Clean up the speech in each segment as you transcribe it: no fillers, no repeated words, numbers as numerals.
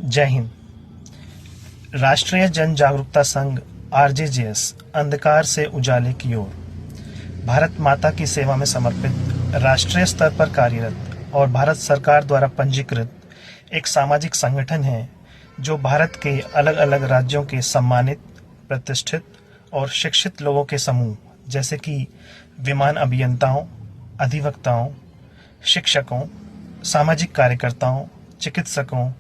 जय हिंद। राष्ट्रीय जन जागरूकता संघ आरजेजेएस अंधकार से उजाले की ओर भारत माता की सेवा में समर्पित राष्ट्रीय स्तर पर कार्यरत और भारत सरकार द्वारा पंजीकृत एक सामाजिक संगठन है जो भारत के अलग अलग राज्यों के सम्मानित, प्रतिष्ठित और शिक्षित लोगों के समूह जैसे कि विमान अभियंताओं, अधिवक्ताओं, शिक्षकों, सामाजिक कार्यकर्ताओं, चिकित्सकों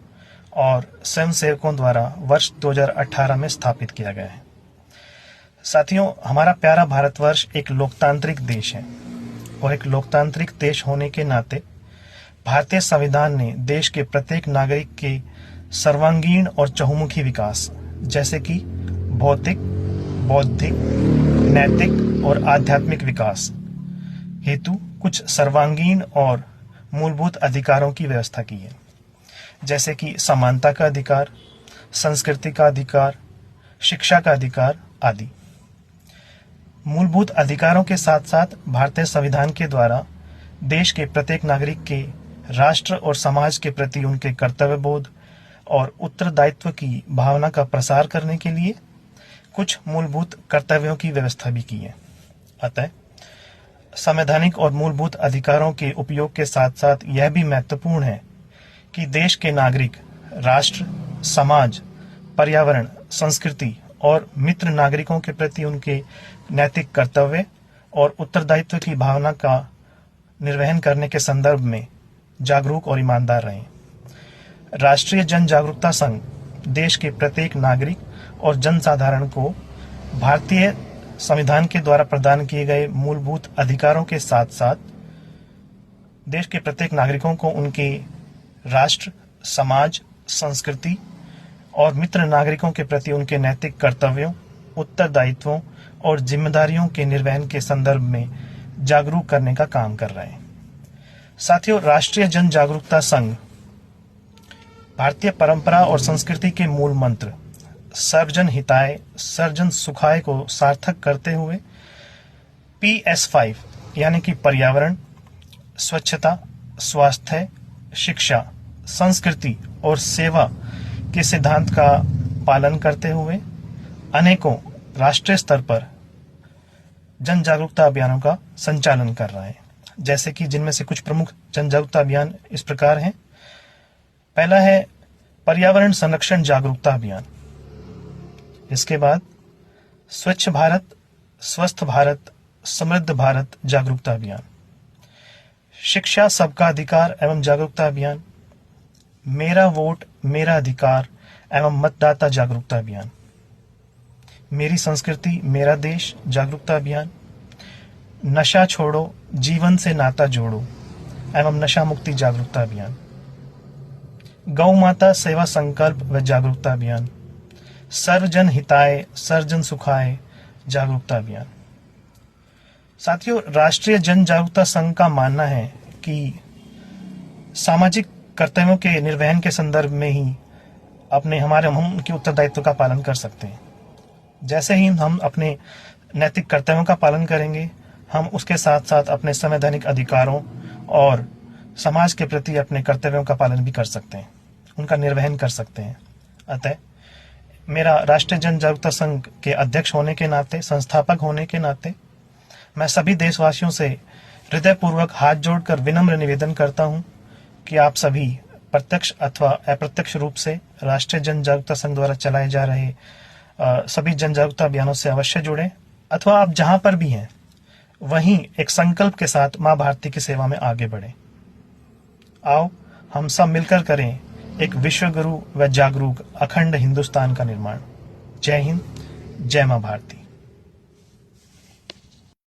और स्वयंसेवकों द्वारा वर्ष 2018 में स्थापित किया गया है। साथियों, हमारा प्यारा भारतवर्ष एक लोकतांत्रिक देश है और एक लोकतांत्रिक देश होने के नाते भारतीय संविधान ने देश के प्रत्येक नागरिक के सर्वांगीण और चहुमुखी विकास जैसे कि भौतिक, बौद्धिक, नैतिक और आध्यात्मिक विकास हेतु कुछ सर्वांगीण और मूलभूत अधिकारों की व्यवस्था की है, जैसे कि समानता का अधिकार, संस्कृति का अधिकार, शिक्षा का अधिकार आदि। मूलभूत अधिकारों के साथ साथ भारतीय संविधान के द्वारा देश के प्रत्येक नागरिक के राष्ट्र और समाज के प्रति उनके कर्तव्य बोध और उत्तरदायित्व की भावना का प्रसार करने के लिए कुछ मूलभूत कर्तव्यों की व्यवस्था भी की है। अतः संवैधानिक और मूलभूत अधिकारों के उपयोग के साथ साथ यह भी महत्वपूर्ण है कि देश के नागरिक राष्ट्र, समाज, पर्यावरण, संस्कृति और मित्र नागरिकों के प्रति उनके नैतिक कर्तव्य और उत्तरदायित्व की भावना का निर्वहन करने के संदर्भ में जागरूक और ईमानदार रहें। राष्ट्रीय जन जागरूकता संघ देश के प्रत्येक नागरिक और जनसाधारण को भारतीय संविधान के द्वारा प्रदान किए गए मूलभूत अधिकारों के साथ साथ देश के प्रत्येक नागरिकों को उनके राष्ट्र, समाज, संस्कृति और मित्र नागरिकों के प्रति उनके नैतिक कर्तव्यों, उत्तरदायित्वों और जिम्मेदारियों के निर्वहन के संदर्भ में जागरूक करने का काम कर रहे हैं। साथियों, राष्ट्रीय जन जागरूकता संघ भारतीय परंपरा और संस्कृति के मूल मंत्र सर्वजन हिताय, सर्वजन सुखाय को सार्थक करते हुए PS5 यानी कि पर्यावरण, स्वच्छता, स्वास्थ्य, शिक्षा, संस्कृति और सेवा के सिद्धांत का पालन करते हुए अनेकों राष्ट्रीय स्तर पर जन जागरूकता अभियानों का संचालन कर रहा है, जैसे कि जिनमें से कुछ प्रमुख जन जागरूकता अभियान इस प्रकार हैं। पहला है पर्यावरण संरक्षण जागरूकता अभियान। इसके बाद स्वच्छ भारत, स्वस्थ भारत, समृद्ध भारत जागरूकता अभियान, शिक्षा सबका अधिकार एवं जागरूकता अभियान, मेरा वोट मेरा अधिकार एवं मतदाता जागरूकता अभियान, मेरी संस्कृति मेरा देश जागरूकता अभियान, नशा छोड़ो जीवन से नाता जोड़ो एवं नशा मुक्ति जागरूकता अभियान, गौ माता सेवा संकल्प व जागरूकता अभियान, सर्वजन हिताय सर्वजन सुखाय जागरूकता अभियान। साथियों, राष्ट्रीय जन जागरूकता संघ का मानना है कि सामाजिक कर्तव्यों के निर्वहन के संदर्भ में ही हम उनके उत्तरदायित्व का पालन कर सकते हैं। जैसे ही हम अपने नैतिक कर्तव्यों का पालन करेंगे, हम उसके साथ साथ अपने संवैधानिक अधिकारों और समाज के प्रति अपने कर्तव्यों का पालन भी कर सकते हैं, उनका निर्वहन कर सकते हैं। अतः मेरा राष्ट्रीय जन जागरूकता संघ के अध्यक्ष होने के नाते, संस्थापक होने के नाते मैं सभी देशवासियों से हृदयपूर्वक हाथ जोड़कर विनम्र निवेदन करता हूं कि आप सभी प्रत्यक्ष अथवा अप्रत्यक्ष रूप से राष्ट्रीय जन जागरूकता संघ द्वारा चलाए जा रहे सभी जन जागरूकता अभियानों से अवश्य जुड़ें, अथवा आप जहां पर भी हैं वहीं एक संकल्प के साथ मां भारती की सेवा में आगे बढ़ें। आओ हम सब मिलकर करें एक विश्व गुरु व जागरूक अखंड हिंदुस्तान का निर्माण। जय हिंद, जय मां भारती।